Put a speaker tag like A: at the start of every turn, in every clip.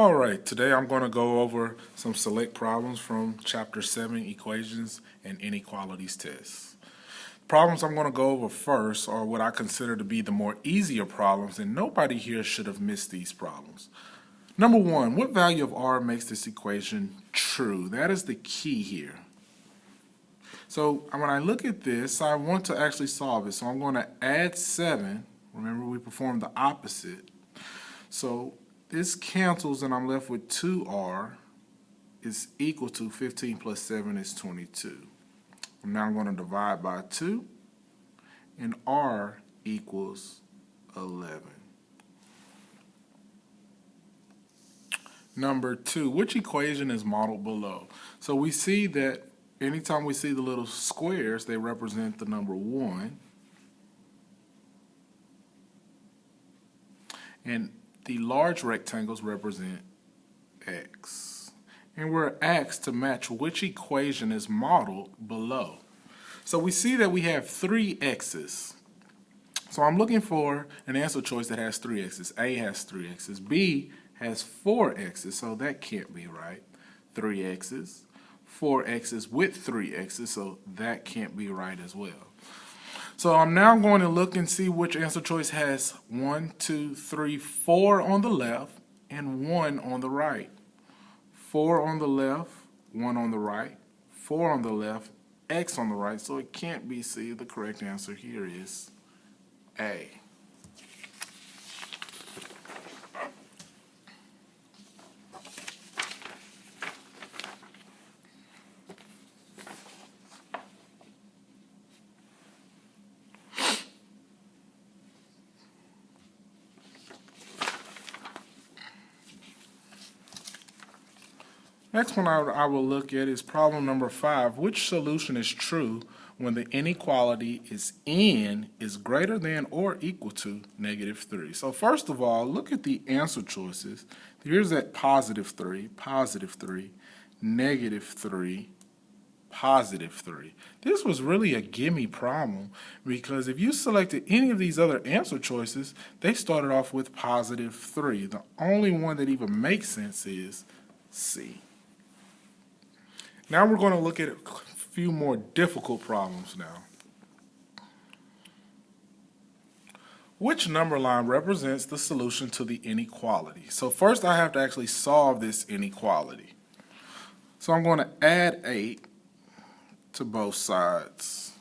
A: All right, today I'm going to go over some select problems from Chapter 7, Equations and Inequalities Tests. Problems I'm going to go over first are what I consider to be the more easier problems, and nobody here should have missed these problems. Number one, what value of r makes this equation true? That is the key here. So when I look at this, I want to actually solve it. So I'm going to add 7. Remember, we performed the opposite. So this cancels and I'm left with 2r is equal to 15 plus 7 is 22. Now I'm going to divide by 2 and r equals 11. Number 2, which equation is modeled below? So we see that anytime we see the little squares, they represent the number 1. And the large rectangles represent x. And we're asked to match which equation is modeled below. So we see that we have 3 x's. So I'm looking for an answer choice that has 3 x's. A has 3 x's. B has 4 x's, so that can't be right. 3 x's. 4 x's with 3 x's, so that can't be right as well. So I'm now going to look and see which answer choice has 1, 2, 3, 4 on the left and 1 on the right. 4 on the left, 1 on the right, 4 on the left, x on the right, so it can't be C. The correct answer here is A. Next one I will look at is problem number 5. Which solution is true when the inequality is n is greater than or equal to -3? So first of all, look at the answer choices. Here's that +3, +3, -3, +3. This was really a gimme problem because if you selected any of these other answer choices, they started off with +3. The only one that even makes sense is C. Now we're going to look at a few more difficult problems now. Which number line represents the solution to the inequality? So first I have to actually solve this inequality. So I'm going to add 8 to both sides.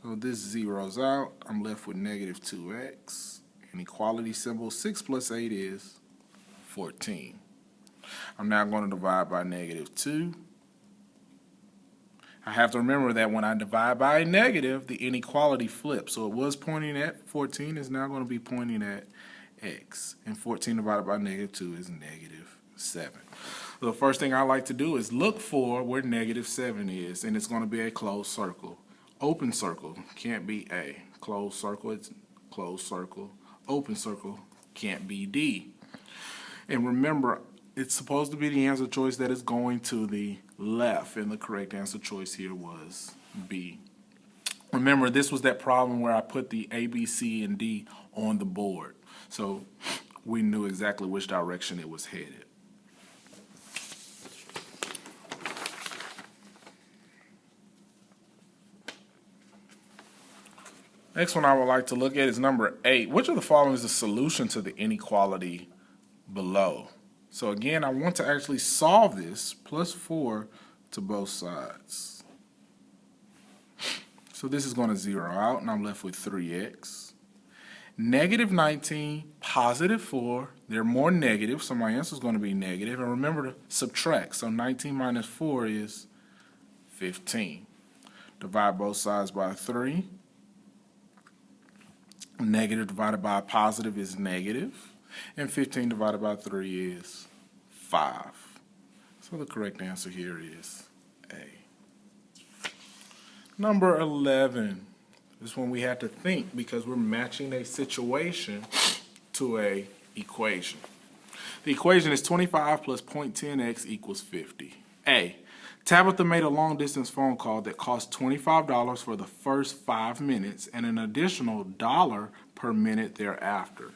A: So this zeroes out. I'm left with -2x. Inequality symbol, 6 plus 8 is 14. I'm now going to divide by -2. I have to remember that when I divide by a negative, the inequality flips. So it was pointing at 14, is now going to be pointing at x. And 14 divided by -2 is -7. So the first thing I like to do is look for where -7 is, and it's going to be a closed circle. Open circle can't be A. Closed circle, it's closed circle. Open circle can't be D. And remember, it's supposed to be the answer choice that is going to the left, and the correct answer choice here was B. Remember, this was that problem where I put the A, B, C, and D on the board, so we knew exactly which direction it was headed. Next one I would like to look at is number 8. Which of the following is the solution to the inequality below? So again, I want to actually solve this, +4 to both sides. So this is going to zero out, and I'm left with 3x. -19, +4, they're more negative, so my answer is going to be negative. And remember to subtract, so 19 minus 4 is 15. Divide both sides by 3. Negative divided by a positive is negative. And 15 divided by 3 is 5. So the correct answer here is A. Number 11. This one we have to think because we're matching a situation to a equation. The equation is 25 plus 0.10x equals 50. A. Tabitha made a long-distance phone call that cost $25 for the first 5 minutes and an additional $1 per minute thereafter.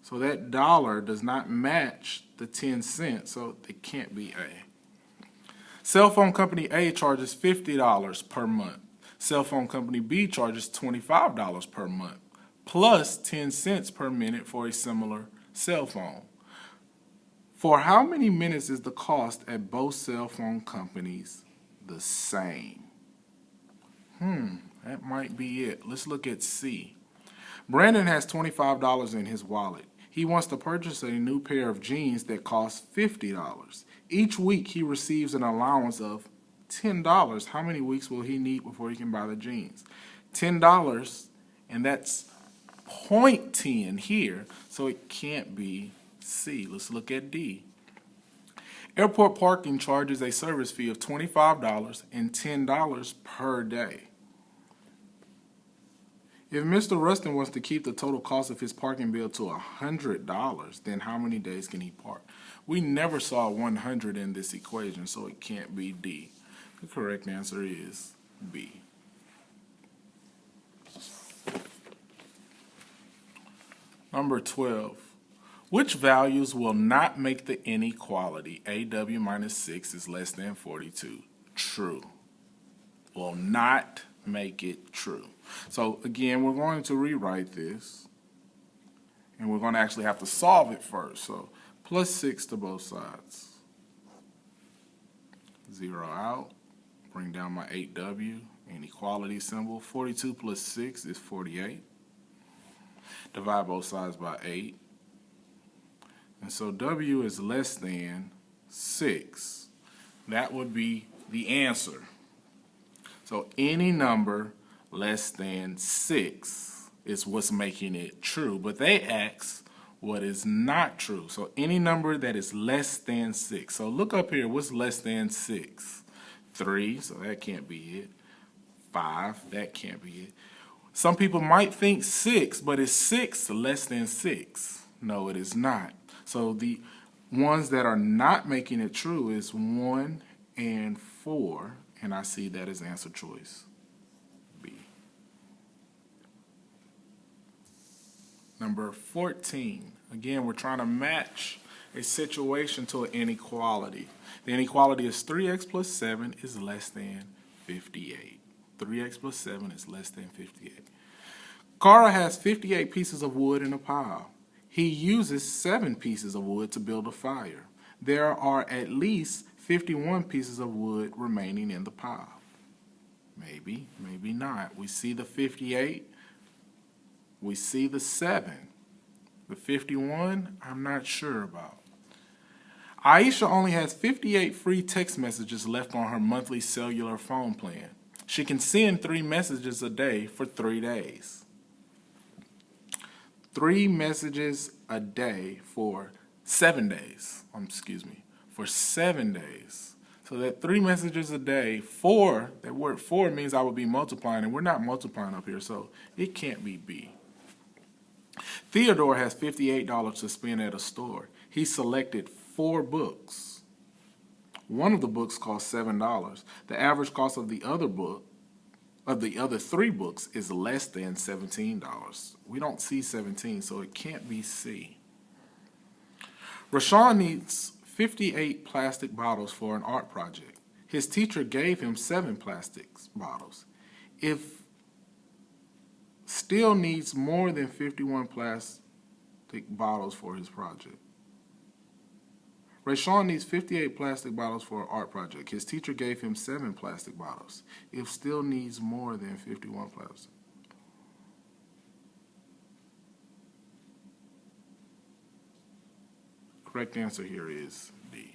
A: So that dollar does not match the 10 cents, so it can't be A. Cell phone company A charges $50 per month. Cell phone company B charges $25 per month, plus 10 cents per minute for a similar cell phone. For how many minutes is the cost at both cell phone companies the same? That might be it. Let's look at C. Brandon has $25 in his wallet. He wants to purchase a new pair of jeans that cost $50. Each week he receives an allowance of $10. How many weeks will he need before he can buy the jeans? $10, and that's 0.10 here, so it can't be C. Let's look at D. Airport parking charges a service fee of $25 and $10 per day. If Mr. Rustin wants to keep the total cost of his parking bill to $100, then how many days can he park? We never saw 100 in this equation, so it can't be D. The correct answer is B. Number 12. Which values will not make the inequality AW minus 6 is less than 42? True. Will not make it true. So again, we're going to rewrite this, and we're going to actually have to solve it first. So plus 6 to both sides. 0 out. Bring down my 8W, inequality symbol. 42 plus 6 is 48. Divide both sides by 8. And so W is less than 6. That would be the answer. So any number less than 6 is what's making it true. But they ask what is not true. So any number that is less than 6. So look up here. What's less than 6? 3, so that can't be it. 5, that can't be it. Some people might think 6, but is 6 less than 6? No, it is not. So the ones that are not making it true is 1 and 4, and I see that as answer choice B. Number 14. Again, we're trying to match a situation to an inequality. The inequality is 3x plus 7 is less than 58. 3x plus 7 is less than 58. Carl has 58 pieces of wood in a pile. He uses 7 pieces of wood to build a fire. There are at least 51 pieces of wood remaining in the pile. Maybe, maybe not. We see the 58. We see the 7. The 51, I'm not sure about. Aisha only has 58 free text messages left on her monthly cellular phone plan. She can send 3 messages a day for 3 days. 3 messages a day for 7 days. For 7 days. So that 3 messages a day, 4, that word 4 means I would be multiplying, and we're not multiplying up here, so it can't be B. Theodore has $58 to spend at a store. He selected 4 books. One of the books cost $7. The average cost of the other 3 books is less than $17. We don't see 17, so it can't be C. Rashawn needs 58 plastic bottles for an art project. His teacher gave him 7 plastic bottles. If still needs more than 51 plastic bottles for his project. Rashawn needs 58 plastic bottles for an art project. His teacher gave him 7 plastic bottles. If still needs more than 51 plastic. Correct answer here is D.